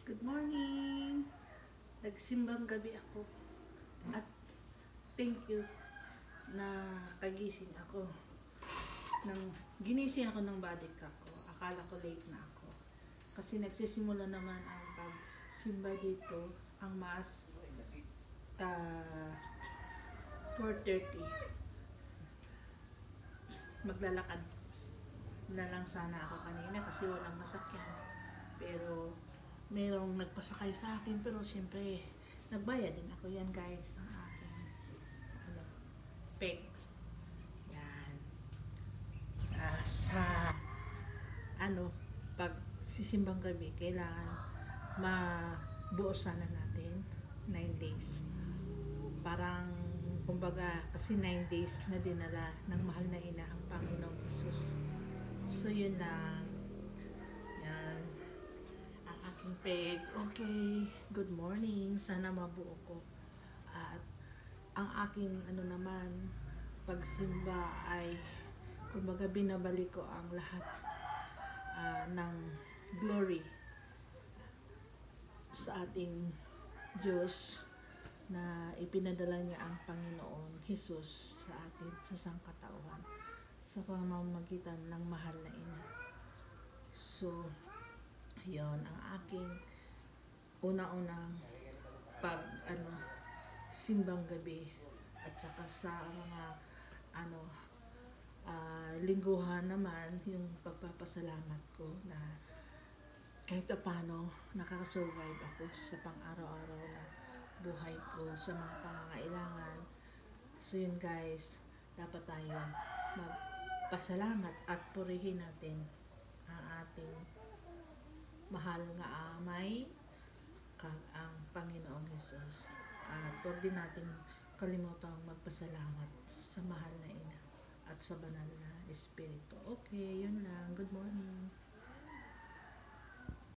Good morning! Nagsimbang gabi ako at thank you na kagising ako. Ginising ako ng body ko. Akala ko late na ako. Kasi nagsisimula naman ang pagsimba dito, ang mass 4:30. Maglalakad na lang sana ako kanina kasi walang masakyan. Pero merong nagpasakay sa akin, pero siyempre nagbayad din ako. Yan guys ang aking peg. Yan. Sa pag sisimbang gabi kailangan mabuo sana natin 9 days. Parang kumbaga kasi 9 days na dinala ng mahal na ina ang Panginoong Jesus. So yun lang. Yan ang aking peg. Okay, good morning. Sana mabuo ko. At ang aking naman, pagsimba ay kumbaga binabalik ko ang lahat ng glory sa ating Diyos na ipinadala niya ang Panginoon Jesus sa atin sa sangkatauhan sa pamamagitan ng mahal na ina. So yon ang aking una-unang simbang gabi, at saka sa mga lingguhan naman yung pagpapasalamat ko na kahit paano nakaka-survive ako sa pang-araw-araw na buhay ko sa mga pangangailangan. So yun guys, dapat tayo magpasalamat at purihin natin ang ating mahal nga amay, ang Panginoong Jesus. At huwag din natin kalimutang magpasalamat sa mahal na ina at sa banal na Espiritu. Okay, yun lang. Good morning.